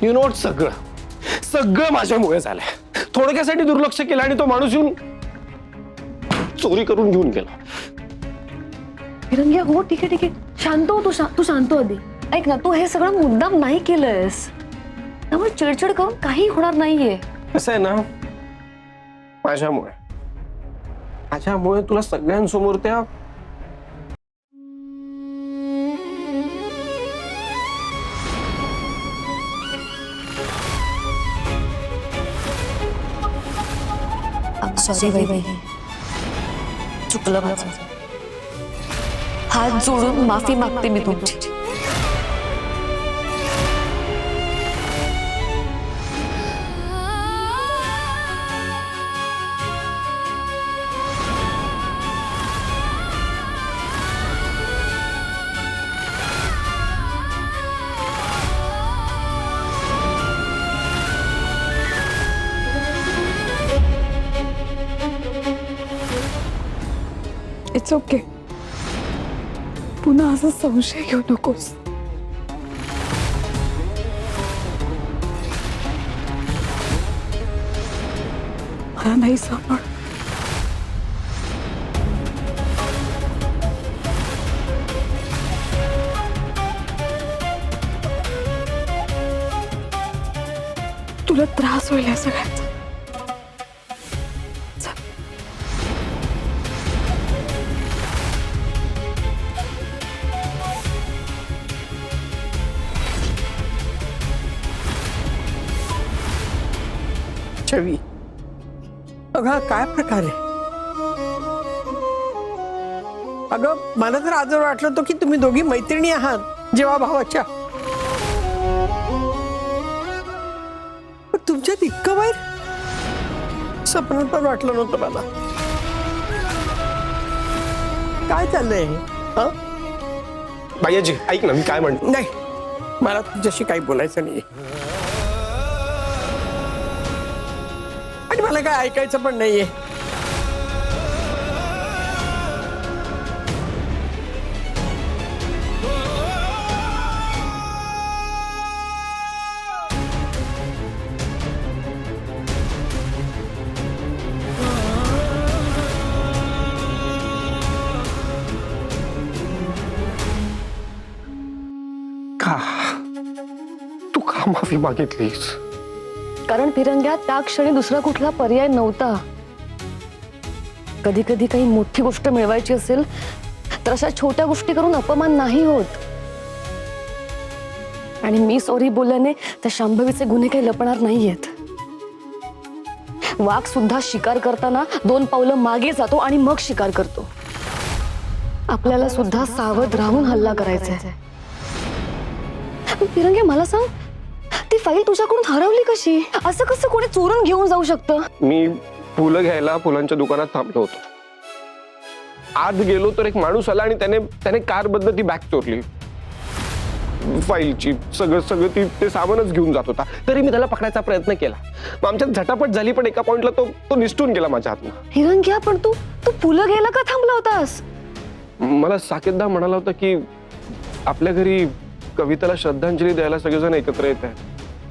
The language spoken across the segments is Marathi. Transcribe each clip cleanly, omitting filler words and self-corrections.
यू नो सगळं सगळं माझ्यामुळे झालंय. थोडक्यासाठी दुर्लक्ष केलं आणि तो माणूस येऊन चोरी करून घेऊन गेला. फिरंग्या हो ठीक आहे शांत हो. तू शांत हो आधी. ऐक ना, तू हे सगळं मुद्दाम नाही केलंयस, त्यामुळे चिडचिड करून काही होणार नाहीये. कसं आहे ना, माझ्यामुळे तुला सगळ्यांसमोर त्या सॉरी बाई, चुकलं माझं. हात जोडून माफी मागते मी तुमची. It's okay. पुन्हा असा संशय घेऊ नकोस. मला नाही सांभाळ. तुला त्रास होईल या सगळ्याचा. छवी, अगं काय प्रकार आहे? अगं मला तर आज वाटलं होतं की तुम्ही दोघी मैत्रिणी आहात, जेव्हा भावाच्या. पण तुमच्यात इतकं वाईट स्वप्नात पण वाटलं नव्हतं मला. काय चाललंय? हा बायाजी ऐक ना, मी काय म्हणतो. नाही, मला तुझ्याशी काही बोलायचं नाही आणि मला काय ऐकायचं पण नाहीये. तू का माफी मागितलीस? कारण फिरंग्या त्या क्षणी दुसरा कुठला पर्याय नव्हता. कधी कधी काही मोठी गोष्ट मिळवायची असेल तर अशा छोट्या गोष्टी करून अपमान नाही होत. आणि मी सॉरी बोलल्याने त्या शांभवीचे गुन्हे काही लपणार नाहीयेत. वाघ सुद्धा शिकार करताना 2 पावलं मागे जातो आणि मग शिकार करतो. आपल्याला सुद्धा सावध राहून हल्ला करायचा आहे. फिरंग्या मला सांग, ती फाईल तुझ्याकडून हरवली कशी? असं कसं कोणी चोरून घेऊन जाऊ शकतं? मी फुलं घ्यायला फुलांच्या दुकानात थांबलो होतो. आत गेलो तर एक माणूस आला आणि त्याने कार बद्दल ती बॅग चोरली, फाईलची. सगळं ते सामानच घेऊन जात होता. तरी मी त्याला पकडायचा प्रयत्न केला. आमच्यात झटापट झाली, पण एका पॉइंटला तो निसटून गेला माझ्या हातनं. हिरंग्या, पण तू फुलं घ्यायला का थांबला होतास? मला साकेतदा म्हणाला होता की आपल्या घरी कविताला श्रद्धांजली द्यायला सगळेजण एकत्र येत आहेत,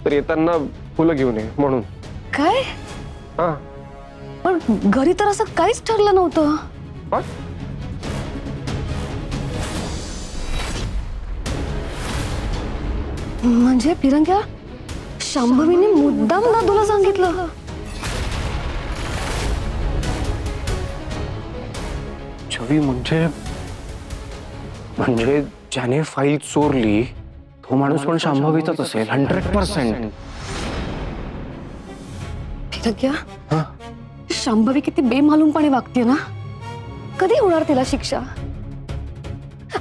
तर येताना फुलं घेऊन ये म्हणून. काय? हा. पण घरी तर असं काहीच ठरलं नव्हतं. म्हणजे फिरंग्या, शांभवीने मुद्दाम दादूला सांगितलं? छवी, म्हणजे ज्याने फाईल चोरली तो माणूस पण शांभवीचाच असेल 100%. फिरंग्या, शांभवी किती बेमालूमपणे वागते ना. कधी होणार तिला शिक्षा?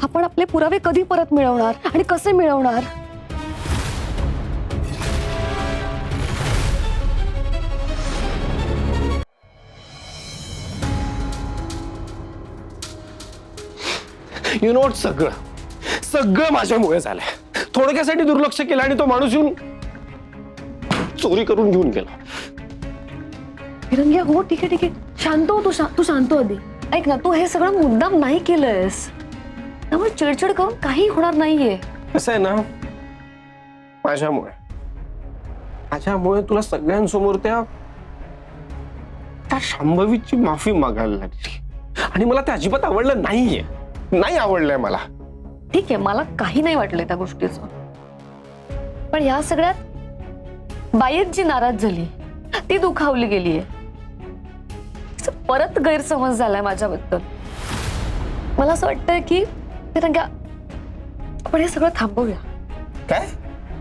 आपण आपले पुरावे कधी परत मिळवणार आणि कसे मिळवणार? यू नो सगळं माझ्यामुळे झालंय. थोडक्यासाठी दुर्लक्ष केलं आणि तो माणूस येऊन चोरी करून घेऊन गेला. फिरंग्या हो ठीक आहे शांत हो. तू शांत हो आधी. ऐक ना, तू हे सगळं मुद्दाम नाही केलंयस, त्यामुळे चिडचिड करून काही होणार नाहीये. कसं आहे ना, माझ्यामुळे तुला सगळ्यांसमोर त्या शांभवीची माफी मागायला लागली आणि मला ते अजिबात आवडलं नाहीये. नाही आवडलंय मला. ठीक आहे, मला काही नाही वाटलंय त्या गोष्टीचं, पण या सगळ्यात बायेत जी नाराज झाली ती दुखावली गेलीये. तिचा परत गैरसमज झालाय माझ्याबद्दल. मला असं वाटतंय की तिरंग्या आपण हे सगळं थांबवूया. काय?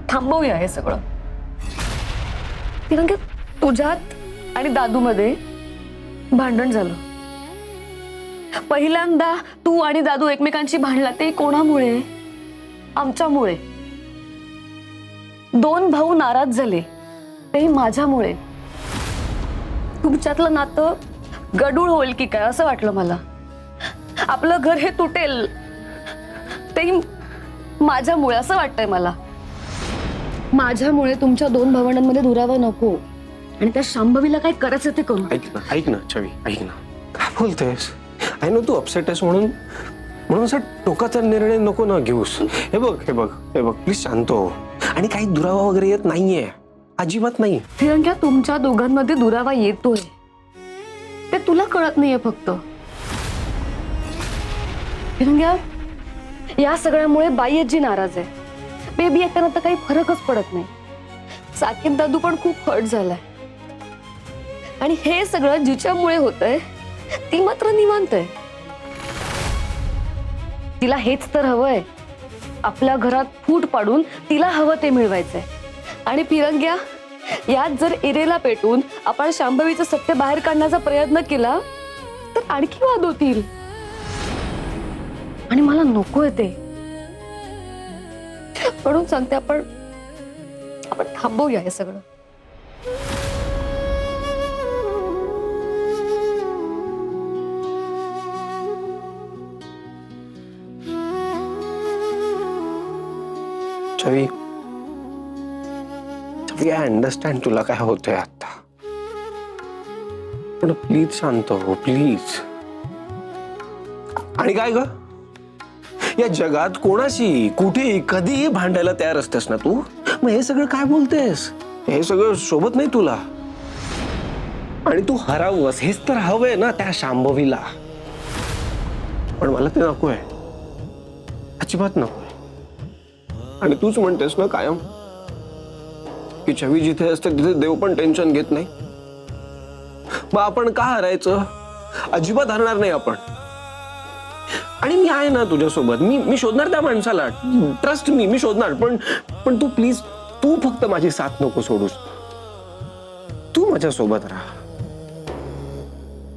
थांबवूया हे सगळं. तिरंग्या तुझ्यात आणि दादूमध्ये भांडण झालं. पहिल्यांदा तू आणि दादू एकमेकांशी भांडला ते कोणामुळे? आमच्यामुळे. 2 भाऊ नाराज झाले तेही माझ्यामुळे. तुमच्यातलं नातं गडूळ होईल की काय असं वाटलं मला. आपलं घर हे तुटेल तेही माझ्यामुळे असं वाटतंय मला. माझ्यामुळे तुमच्या 2 भावंडांमध्ये दुरावा नको आणि त्या शांभवीला काय करायचं ते करू. ऐक ना छवी, ऐक ना. काय बोलतेस? आय नो तू अपसेट आहेस म्हणून असा टोकाचा निर्णय नको ना घेऊस. हे बघ प्लीज शांत हो. आणि काही दुरावा वगैरे येत नाहीये, अजिबात नाही. तिरंग्या तुमच्या दोघांमध्ये दुरावा येतोय ते तुला कळत नाहीये फक्त. तिरंग्या या सगळ्यामुळे बाय्यजी नाराज आहे. बेबी ऐकताना तर काही फरकच पडत नाही. साकेत दादू पण खूप हर्ट झालाय आणि हे सगळं जिच्यामुळे होतंय ती मात्र निवांत आहे. तिला हेच तर हवंय, आपल्या घरात फूट पाडून तिला हवं ते मिळवायचंय. आणि फिरंग्या यात जर इरेला पेटून आपण शांभवीचं सत्य बाहेर काढण्याचा प्रयत्न केला तर आणखी वाद होतील आणि मला नकोय ते. म्हणून सांगते आपण थांबवूया हे सगळं. छवी, आय अंडरस्टँड तुला काय होतंय आता, पण प्लीज शांत हो प्लीज. आणि काय ग, या जगात कोणाशी कुठे कधीही भांडायला तयार असतेस ना तू. मग हे सगळं काय बोलतेस? हे सगळं सोबत नाही तुला. आणि तू हरावस हेच तर हवंय ना त्या शांभवीला. पण मला ते नकोय, अजिबात नकोय. आणि तूच म्हणतेस ना कायम की छवी जिथे असते तिथे देव पण टेन्शन घेत नाही. मग आपण का हरायचं? अजिबात हरणार नाही आपण. आणि मी आहे ना तुझ्यासोबत. मी शोधणार त्या माणसाला, ट्रस्ट मी शोधणार. पण तू प्लीज, तू फक्त माझी साथ नको सोडूस. तू माझ्या सोबत राहा,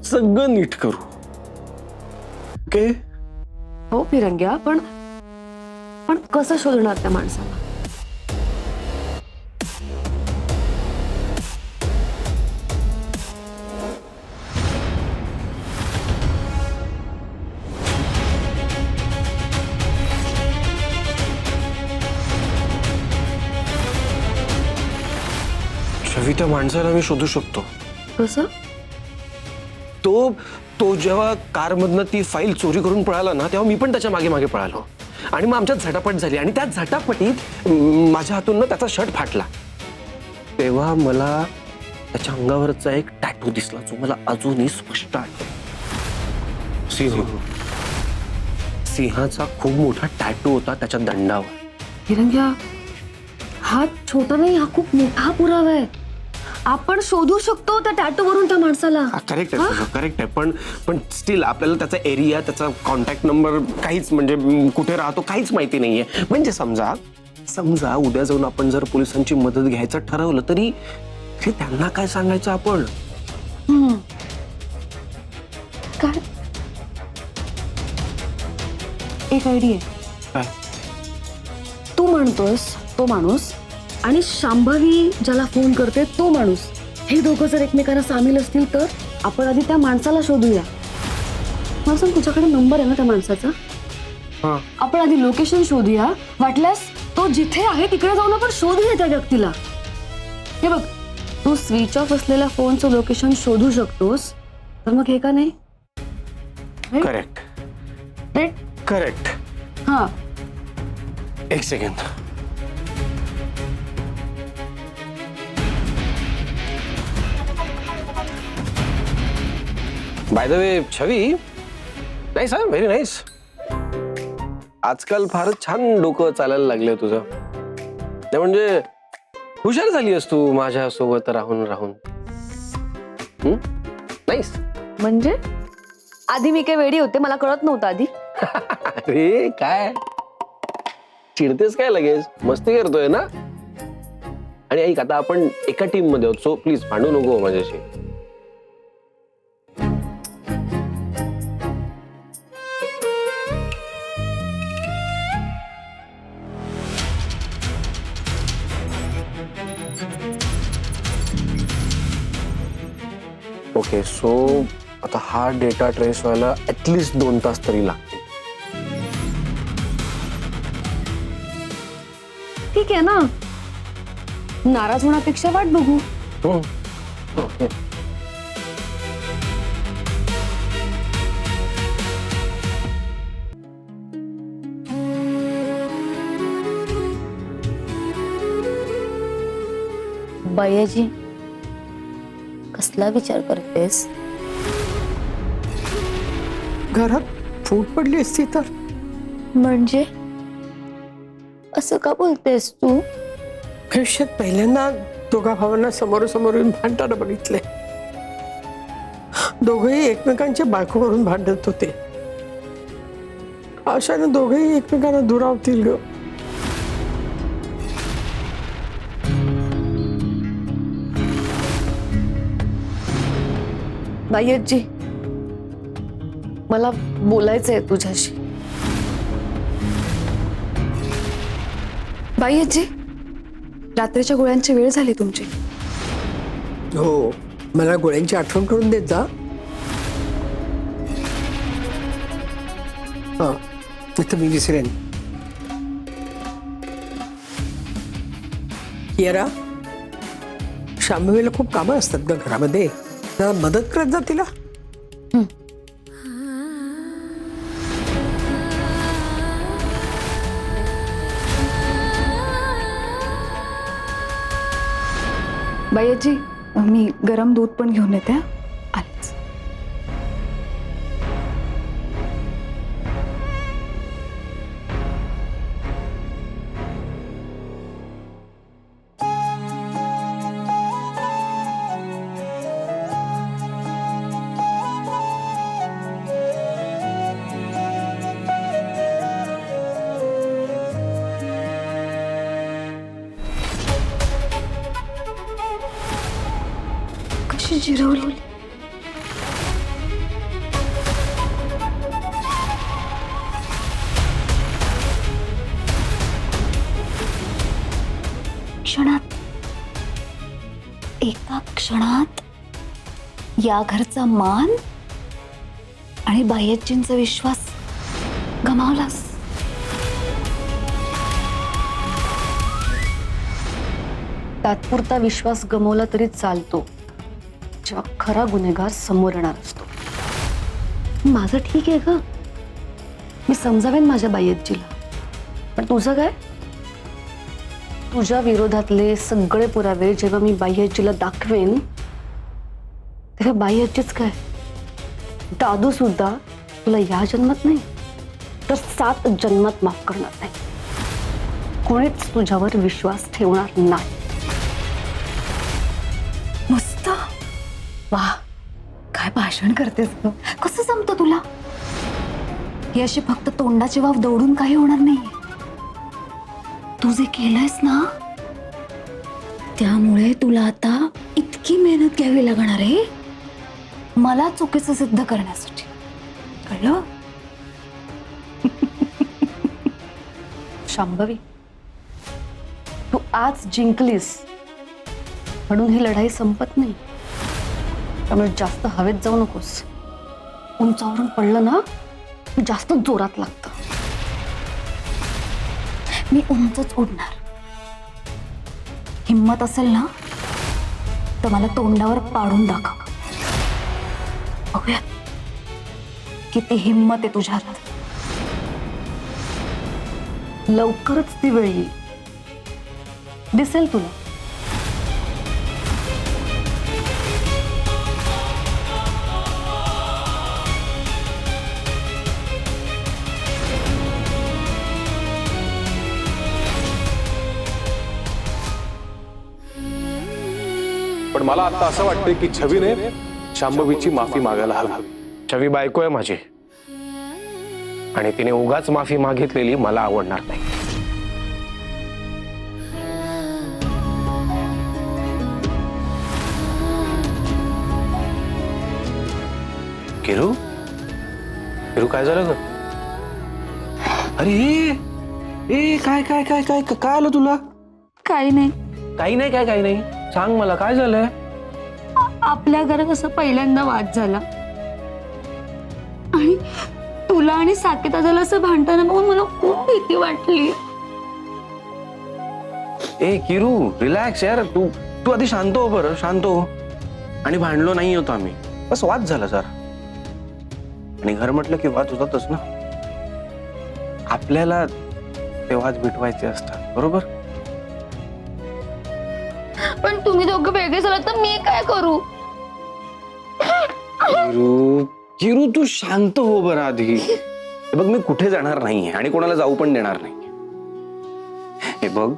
सगळं नीट करू. ओके? हो फिरंग्या, पण कसं शोधणार त्या माणसाला? छवी, त्या माणसाला मी शोधू शकतो. कसं? तो जेव्हा कारमधनं ती फाईल चोरी करून पळाला ना, तेव्हा मी पण त्याच्या मागे मागे पळालो. आणि मग आमच्यात झटापट झाली आणि त्या झटापटीत माझ्या हातून ना त्याचा शर्ट फाटला. तेव्हा मला त्याच्या अंगावरचा एक टॅटू दिसला जो मला अजूनही स्पष्ट आठवतो. सिंहाचा खूप मोठा टॅटू होता त्याच्या दंडावर. फिरंग्या, हा छोटा नाही, हा खूप मोठा पुरावा आहे. आपण शोधू शकतो त्या टॅटू वरून त्या माणसाला. करेक्ट आहे, करेक्ट आहे. पण स्टील आपल्याला त्याचा एरिया, त्याचा कॉन्टॅक्ट नंबर काहीच, म्हणजे कुठे राहतो काहीच माहिती नाहीये. म्हणजे समजा उद्या जाऊन आपण जर पोलिसांची मदत घ्यायचं ठरवलं तरी त्यांना काय सांगायचं आपण? काय एक आयडिया. काय? तू म्हणतोस तो माणूस आणि शांभवी ज्याला फोन करते तो माणूस, हे दोघं जर एकमेकांना सामील असतील तर आपण आधी त्या माणसाला शोधूया. मला सांग, तुझ्याकडे नंबर आहे ना त्या माणसाचा? आपण आधी लोकेशन शोधूया. वाटल्यास तो जिथे आहे तिकडे जाऊन आपण शोधूया त्या व्यक्तीला. हे बघ, तू स्विच ऑफ असलेल्या फोनचं लोकेशन शोधू शकतोस, तर मग हे का नाही? करेक्ट. करेक्ट. हा, एक second. By the way Chhavi, nice हा, व्हेरी नाईस. आजकाल फारच छान डोकं चालायला लागलंय तुझं. नाही म्हणजे हुशार झाली आहेस तू माझ्या सोबत राहून राहून. नाईस. म्हणजे आधी मी काय वेडी होते, मला कळत नव्हतं आधी. अरे काय चिडतेस काय लगेच, मस्ती करतोय ना. आणि ऐक, आता आपण एका टीम मध्ये आहोत, सो प्लीज भांडू नको माझ्याशी. ओके, सो आता हा डेटा ट्रेस व्हायला ऍटलिस्ट 2 तास तरी लागतील. ठीक आहे ना, नाराज होण्यापेक्षा वाट बघू. ओके. बायाजी, कसला विचार करतेस? घरात फूट पडली असती तर. म्हणजे असं का बोलतेस तू? आयुष्यात पहिल्यांदा दोघा भावांना समोरासमोर येऊन भांडताना बघितले. दोघेही एकमेकांच्या बायकोवरून भांडत होते. अशाने दोघेही एकमेकांना दुरावतील ग. बायजी, मला बोलायचंय तुझ्याशी. बाईजी, रात्रीच्या गोळ्यांची वेळ झाली तुमची. हो, मला गोळ्यांची आठवण करून देत जा. हा, तर मी विसरेन. कियारा, शांभवीला खूप कामं असतात ग घरामध्ये, जरा मदत करत जा तिला. बाईजी, मी गरम दूध पण घेऊन येते. आलेच. कशी जिरवली. क्षणात, एका क्षणात या घरचा मान आणि बायजींचा विश्वास गमावलास. तात्पुरता विश्वास गमावला तरी चालतो, जेव्हा खरा गुन्हेगार समोर येणार असतो. माझं ठीक आहे ग, मी समजावेन माझ्या बायजीला. पण तुझं काय? तुझ्या विरोधातले सगळे पुरावे जेव्हा मी बायजीला दाखवेन, तेव्हा बायजीच काय, दादू सुद्धा तुला या जन्मात नाही तर 7 जन्मात माफ करणार नाही. कोणीच तुझ्यावर विश्वास ठेवणार नाही. मस्त. वाह, काय भाषण करतेस ग. कसं जमतं तुला? ही अशी फक्त तोंडाची वाफ दौडून काही होणार नाहीये. तू जे केलंयस ना, त्यामुळे तुला आता इतकी मेहनत घ्यावी लागणार आहे मला चुकीचं सिद्ध करण्यासाठी. कळलं? शांभवी, तू आज जिंकलीस म्हणून ही लढाई संपत नाही. त्यामुळे जास्त हवेत जाऊ नकोस. उंचावरून पडलं ना की जास्त जोरात लागतं. मी उंचच उडणार. हिम्मत असेल ना तर मला तोंडावर पाडून दाखव. बघूया किती हिम्मत आहे तुझ्यात. लवकरच ती वेळ येईल, दिसेल तुला. पण मला आता असं वाटतंय की छवीने शांभवीची माफी मागायला हवी. छवी बायको आहे माझी आणि तिने उगाच माफी मागितलेली मला आवडणार नाही. किरू किरू काय झालं ग? अरे ए काय काय काय काय काय आलं तुला? काही नाही. काही नाही काय काही नाही सांग मला काय झालंय? आपल्या घरात असं पहिल्यांदा वाद झाला आणि तुला आणि साकेत दादाला असं भांडताना बघून मला खूप भीती वाटली. ए किरू रिलॅक्स यार, तू तू आधी शांत हो बरं, शांत हो. आणि भांडलो नाही होतो आम्ही, बस वाद झाला जरा. आणि घर म्हटलं की वाद होतातच ना. आपल्याला ते वाद मिटवायचे असतात, बरोबर? पण तुम्ही दोघं वेगळे झालात तर मी काय करू? किरू किरू तू शांत हो बरं आधी. हे बघ मी कुठे जाणार नाहीये आणि कोणाला जाऊ पण देणार नाही. हे बघ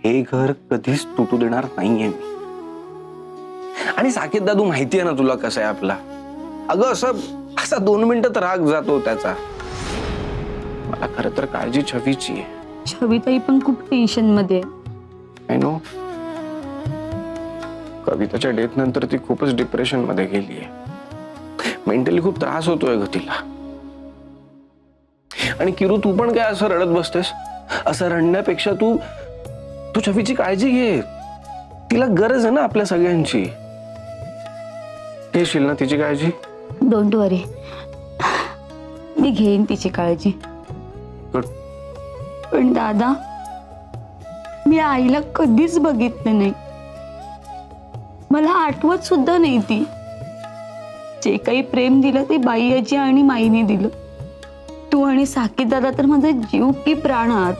हे घर कधीच तुटू देणार नाहीये मी. आणि साकेत दादू माहितीये ना तुला कसं आहे आपला. अगं असा 2 मिनिटात राग जातो त्याचा. मला खरं तर काळजी छवीची आहे. छविताई पण खूप टेन्शन मध्ये. I know. कविताच्या डेथ नंतर ती खूपच डिप्रेशन मध्ये गेलीये. मेंटली खूप त्रास होतोय ग तिला. आणि किरू तू पण काय असं रडत बसतेस? असं रडण्यापेक्षा तू तू छवीची काळजी घे. तिला गरज आहे ना आपल्या सगळ्यांची. घेशील ना तिची काळजी? डोंट वरी, मी घेईन तिची काळजी. Good. पण दादा, मी आईला कधीच बघितलं नाही. मला आठवत सुद्धा नाही ती. जे काही प्रेम दिलं ते बाई आजी आणि माईने दिलं. तू आणि साकेत दादा तर माझा जीव की प्राण आहात.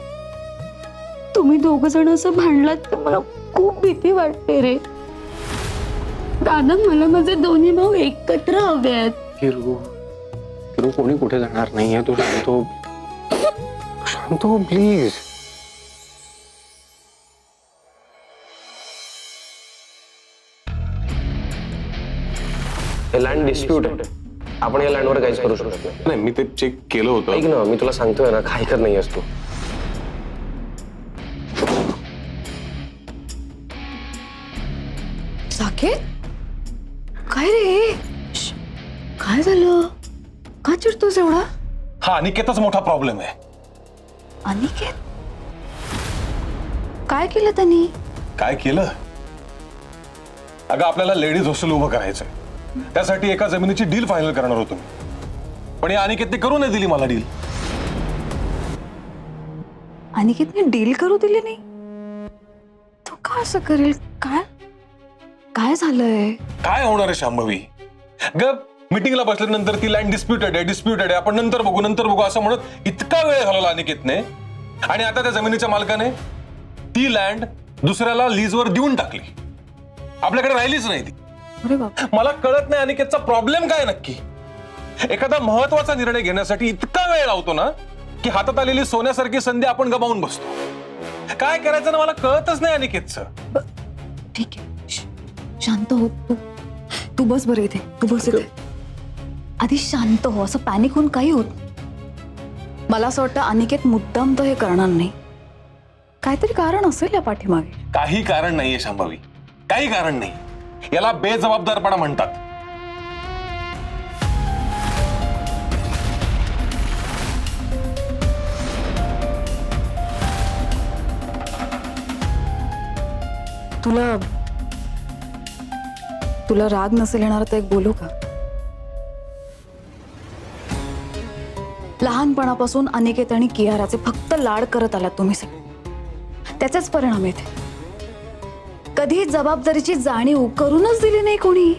तुम्ही दोघ जण असं भांडलात तर मला खूप भीती वाटते रे. दादा, मला माझे दोन्ही भाऊ एकत्र हवे आहेत. किरू किरू कोणी कुठे जाणार नाहीये. तू शांत हो, शांत हो प्लीज. हे लँड डिस्प्यूट आहे. आपण या लँडवर काहीच करू शकत नाही. नाही, मी ते चेक केलं होतं. ऐक ना, मी तुला सांगतोय ना, काय करत नाहीयेस तू. साकेत काय रे? काय झालं? का चिडतोस एवढा? हा अनिकेतच मोठा प्रॉब्लेम आहे. अनिकेत काय केलं त्यांनी? काय केलं? अगं आपल्याला लेडीज हॉस्टेल उभं करायचंय. त्यासाठी एका जमिनीची डील फायनल करणार होतो मी. पण या अनिकेतने करू नाही दिली मला डील. अनिकेतने डील करू दिली नाही? तो का असं करेल? काय काय झालंय? काय होणार आहे शांभवी? ग मीटिंगला बसल्यानंतर ती लँड डिस्प्युटेड आहे, आपण नंतर बघू असं म्हणत इतका वेळ घालवला अनिकेतने. आणि आता त्या जमिनीच्या मालकाने ती लँड दुसऱ्याला लीजवर देऊन टाकली. आपल्याकडे राहिलीच नाही ती. अरे बाप. मला कळत नाही अनिकेतचा प्रॉब्लेम काय नक्की. एखादा महत्वाचा निर्णय घेण्यासाठी इतका वेळ लावतो ना की हातात आलेली सोन्यासारखी संधी आपण गमावून बसतो. काय करायचं ना मला कळतच नाही अनिकेतचं. ठीक आहे, शांत हो. तू बस बरं इथे. तू बस इथे. आधी शांत हो. असं पॅनिक होऊन काही होत. मला असं वाटतं अनिकेत मुद्दाम तर हे करणार नाही. काहीतरी कारण असेल या पाठीमागे. काही कारण नाहीये शांभवी, काही कारण नाही. याला बेजबाबदारपणा म्हणतात. तुला राग नसेल येणार तर एक बोलू का? लहानपणापासून अनिकेत आणि कियाराचे फक्त लाड करत आलात तुम्ही सगळे. त्याचाच परिणाम येते. कधी जबाबदारीची जाणीव करूनच दिली नाही कोणी.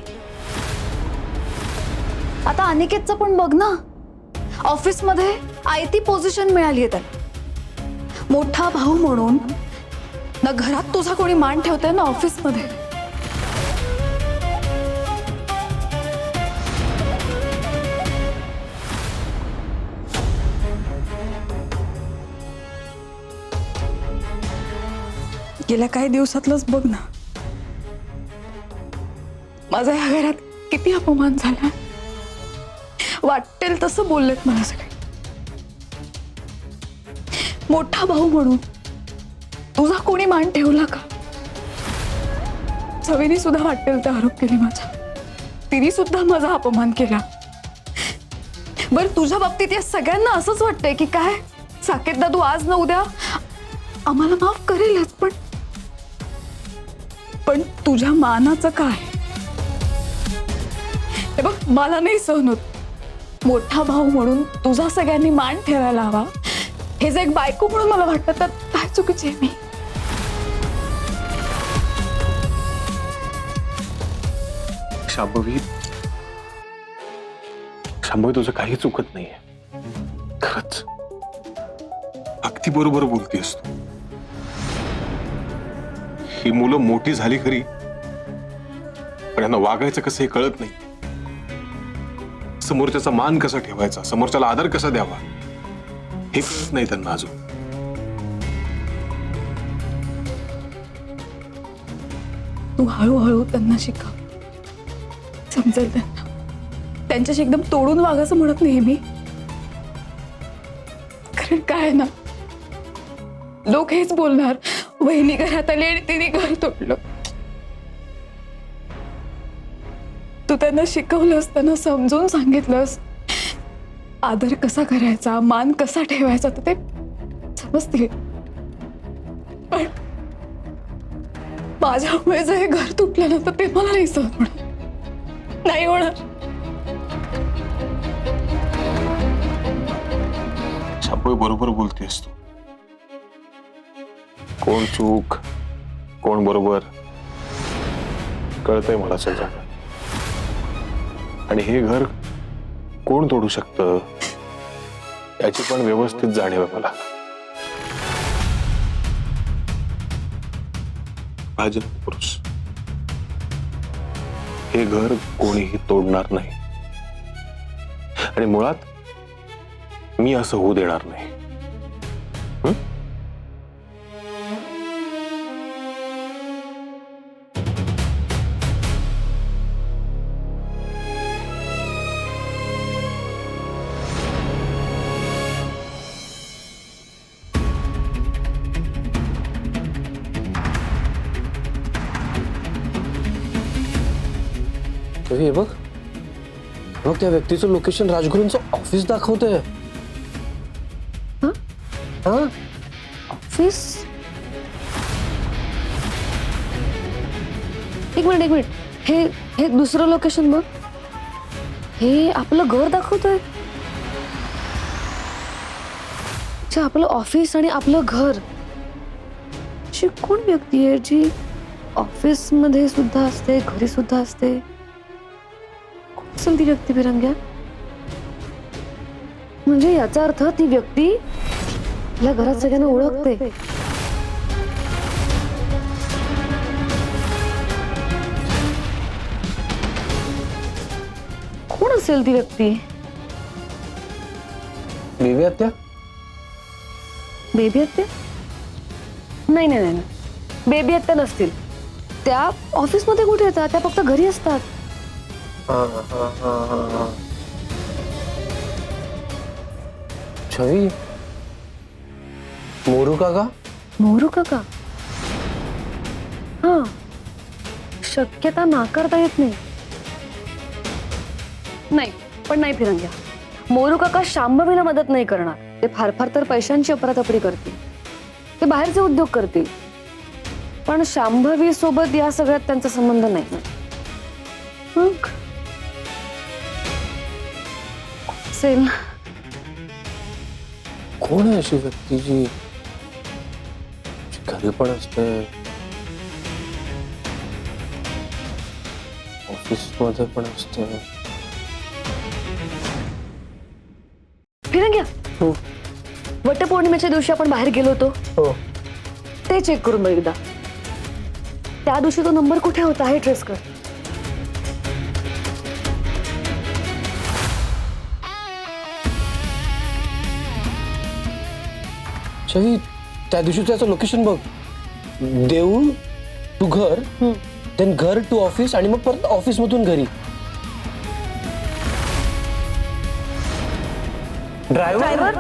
आता अनिकेतचं पण बघ ना, ऑफिसमध्ये आयती पोझिशन मिळाली आहे त्याला. मोठा भाऊ म्हणून ना घरात तुझा कोणी मान ठेवतंय ना ऑफिसमध्ये. गेल्या काही दिवसातलंच बघ ना, माझा या घरात किती अपमान झाला. वाटेल तसं बोललेत मला सगळे. मोठा भाऊ म्हणून तुझा कोणी मान ठेवला का? छवीने सुद्धा वाटेल ते आरोप केले माझा. तिने सुद्धा माझा अपमान केला. बर तुझ्या बाबतीत या सगळ्यांना असंच वाटतंय की काय साकेत दादू आज न उद्या आम्हाला माफ करेलच, पण तुझ्या मानाचं काय? हे बघ, मला नाही सहन होत. मोठा भाऊ म्हणून तुझा सगळ्यांनी मान ठेवायला हवा. हे जे एक बायको म्हणून मला वाटतं तर काय चुकीचे आहे मी? शांभवी, शांभवी तुझं काही चुकत नाहीये. खरंच अगदी बरोबर बोलतेस तू. ही मुलं मोठी झाली खरी, पण यांना वागायचं कसं हे कळत नाही. समोरच्याचा मान कसा ठेवायचा, समोरच्याला आदर कसा द्यावा हे कळत नाही त्यांना अजून. तू हळूहळू त्यांना शिकव, समजेल त्यांना. त्यांच्याशी एकदम तोडून वागायचं म्हणत नाही मी. कारण काय ना, लोक हेच बोलणार, वहिनी घरात आली आणि तिने घर तोडलं. तू त्यांना शिकवलंस, त्यांना समजून सांगितलंस आदर कसा करायचा, मान कसा ठेवायचा, तर ते समजतील. पण माझ्यामुळे जर हे घर तुटलं ना तर ते मला नाही सहन होणार. नाही होणार. शांभवी बरोबर बोलतेस तू. कोण चूक कोण बरोबर कळतंय मला सगळं. आणि हे घर कोण तोडू शकतं याची पण व्यवस्थित जाणीव आहे मला. भाजन पुरुष, हे घर कोणीही तोडणार नाही आणि मुळात मी असं होऊ देणार नाही. हे बघ, बघ त्या व्यक्तीचं लोकेशन राजगुरूंचं ऑफिस दाखवतंय. हा, ऑफिस. एक मिनिट, हे दुसरं लोकेशन बघ. हे आपलं घर दाखवतंय. अच्छा, आपलं ऑफिस आणि आपलं घर. अशी कोण व्यक्ती आहे जी ऑफिस मध्ये सुद्धा असते, घरी सुद्धा असते? कोण असेल ती व्यक्ती बिरंग्या? म्हणजे याचा अर्थ ती व्यक्ती या घरात सगळ्यांना ओळखते. कोण असेल ती व्यक्ती? बेबी आत्या? बेबी आत्या? नाही, बेबी आत्या नसतील. त्या ऑफिस मध्ये कुठे येतात? त्या फक्त घरी असतात. छवी, मोरू काका? मोरू काका? हा, शक्यता नाकारता येत नाही. नाही, पण नाही फिरंग्या. मोरू काका शांभवीला मदत नाही करणार. ते फार तर पैशांची अफरातफरी करतील. ते बाहेरचे उद्योग करतील. पण शांभवी सोबत या सगळ्यात त्यांचा संबंध नाही. मग असेल. कोण आहे अशी व्यक्ती जी घरी पण असते, ऑफिस मध्ये पण असते? फिरंग्या, हो वटपौर्णिमेच्या दिवशी आपण बाहेर गेलो होतो, हो. ते चेक करून बघ एकदा. त्या दिवशी तो नंबर कुठे होता हे ट्रेस कर. छवी, त्या दिवशी त्याचं लोकेशन बघ. देऊळ, तू घर देन घर टू ऑफिस आणि मग परत ऑफिसमधून घरी. ड्रायव्हर